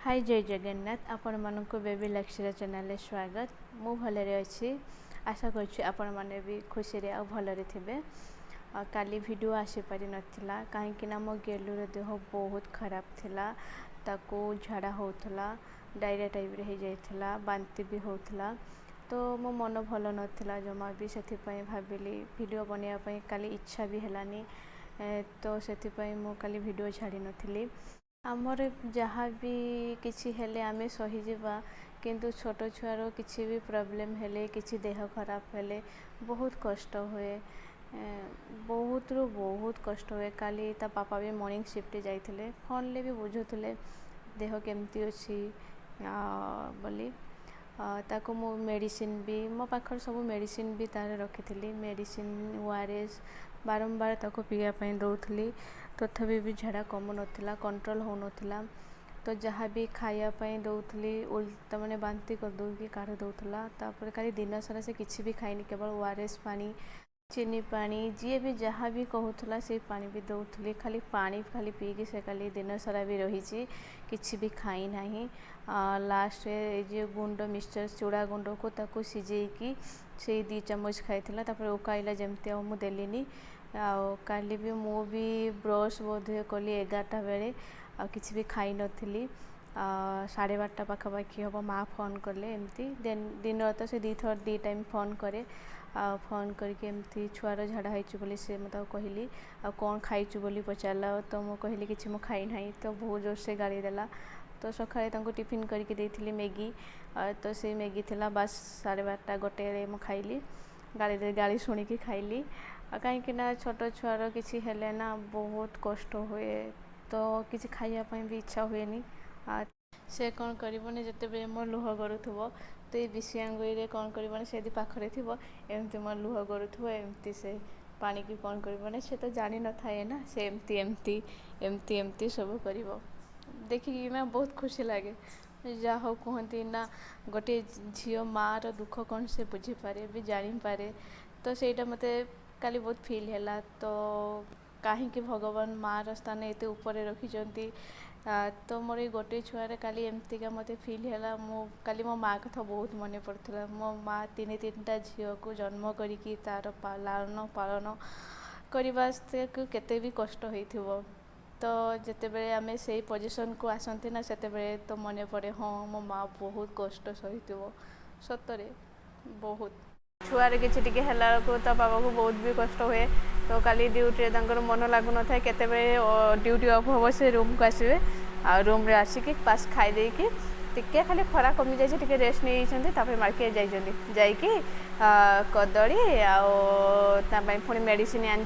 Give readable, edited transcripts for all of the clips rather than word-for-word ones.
हाय जय जगन्नाथ आपण मानक बेबी लक्ष्य चैनल स्वागत मु भलरे अच्छी आशा कर आपण मैंने भी खुशी रे आ भलरे थे काली वीडियो आसी पारि नथिला कहीं मो गेलुर देह बहुत खराब थिला ताको झाड़ा होतला डायरिया टाइप रे हो जाइथिला बांती भी होतला तो मो मन भल नथिला जमा भी से भाविली वीडियो बनवाई काली इच्छा भी हेलानी तो से मु काली वीडियो छाड़ी नथिली आमर जहाँ भी किसी हेले आमे सहीजा किंतु छोट छुआर किसी भी प्रॉब्लम हेले किसी देह खराब हेले बहुत कष्ट हुए बहुत रु बहुत कष्ट हुए काली ता पापा भी मॉर्निंग शिफ्ट जाइए फोन ले भी बुझुले देह केमती अच्छी बोली ताको मो मेडिसिन भी मो पाखर सब मेडिसिन भी तार रखी मेडिसिन ओआरएस बारंबार ताको पीवाई दौली तथापि भी झाड़ा कमु नथिला कंट्रोल हो नथिला तो जहाँ भी खायापाई दौली उल्टा मैंने बांती कर दौकी काढ़ दौला तापर खाली दिन सारा से किसी भी खाइनी केवल ओआरएस पानी चीनी पानी जी भी जहाँ भी कहूला से पानी भी दौली खाली पानी खाली पीकी से खाली दिन सारा भी रही किसी भी खाई ना लास्ट ये गुंड मिक्सचर चूड़ा गुंड को ताको सिझेकी से 2 चम्मच खाई उकाइला जमती मुदेली काली भी मु भी ब्रश बोधे कली 11टा बेले किसी भी खाई नी 12:30 पाखापाखि हम माँ फोन कले एमती दिन तो से 2 टाइम फोन करे फोन करके एमती छुआर झाड़ा होती से मतलब कहली कौन खाइचु बोली पचारा तो मुझे कहली कि मु खाई ना तो बहुत जोर से गाड़ी देला तो सका टिफिन करके देती मैगी तो से मैगी थिला बस 12:30 गोटे मु खाइली गाड़ी शुणिकी खाइली कहीं छोट छुआर किसी हेले ना बहुत कष्ट हुए तो किसी खाइबापी भी इच्छा हुए से कौन करने जिते मोर लुह गड़ुव तो ये विषयांगुरी कौन कर से पाखे थी एमती मोर लुह गड़ुव एमती से पानी की कौन कर से तो जानी न थाए ना से एमती एमती एमती एमती सब कर देखिकी ना बहुत खुशी लगे जहाँ हो कहती ना गोटे झी माँ दुख कौन से बुझीपे भी जानीपे तो सहीटा मत काली बहुत फील है तो कहीं भगवान माँ स्थान एत ऊपर रखी तो मोर ये गोटे छुआरे काली एमतीका मत फील है काली मो माँ कथा बहुत मन पड़ता मो माँ 3-3टा झी को जन्म करी तार लालन पालन करने को केते भी कष्ट हो तो जिते आम से पोजिशन को आसती ना से तो मन पड़े हाँ मो माँ बहुत कष्ट सही सतरे बहुत छुआरे किसी टी को तो पापा को बहुत भी कष्ट हुए तो काली ड्यूटी मन लगुन था केते ड्यूटी ऑफ हम से रूम को आसवे आ रूम रे आसिक पास खाई टिके खाली खरा कमी जाए रेस्ट नहीं मार्केट जाइए कदली आई पुणी मेडिसिन आनी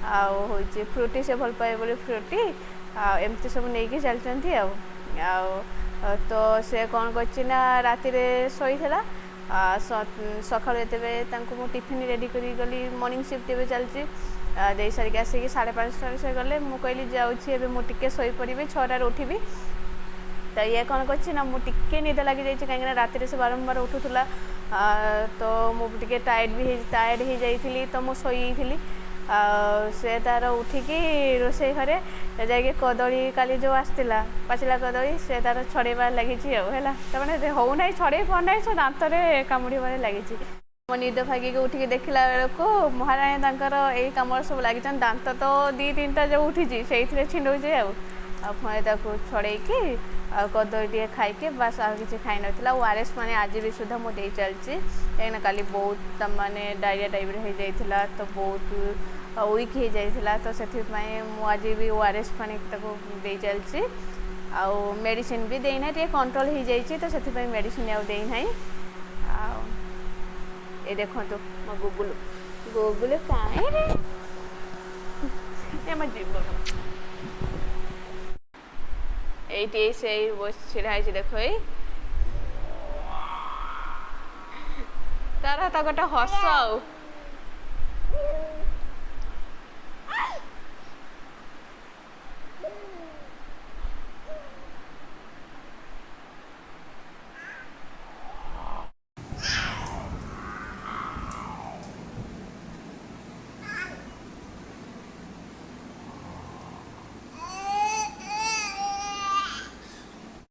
हूँ फ्रुटी से भल पाए बोली फ्रुटी एमती सब नहीं चलती तो से कौन कर राति शोई सका मुझे टिफिन रेडी करी गली मॉर्निंग शिफ्ट ए चलती दे सारिक आसिक 5:30 से गले मुझे कहली जाऊँगी मुझे शोई पड़ी 6टार उठबी तो ये कौन कर मुझे निद लगी जाइए कहीं राति से बारंबार उठूला तो मुझे टायर्ड हो जाइली तो मुझे शोई से तार उठिकी रोसे घरे जाके कदली काली जो आसला पाचिला कदली से तार छड़ेबार लगी है हो ना छड़े पाना से दांत कामुड़े लगी मो निद भागिक उठिकी देखला बेलू महाराणी तंकर यही कम सब लगी दांत तो 2-3टा जो उठी से छिंडे आपको छड़ेकी कदली खाई बास आ कि खाई ना ओआरएस मैंने आज भी सुधा मुझे चलती कहीं काली बहुत मानने डायरिया टाइप हो जाता तो बहुत वीक हो जाता तो से आज भी ओआरएस पानी दे चलती आउ मेडिसिन भी देना टे कंट्रोल हो जाइए तो से मेडिसिन आउ देना ये देखो तो मो गुगुल गुगुल कहीं ये से बस छिड़ा देख तार तो गोटे हस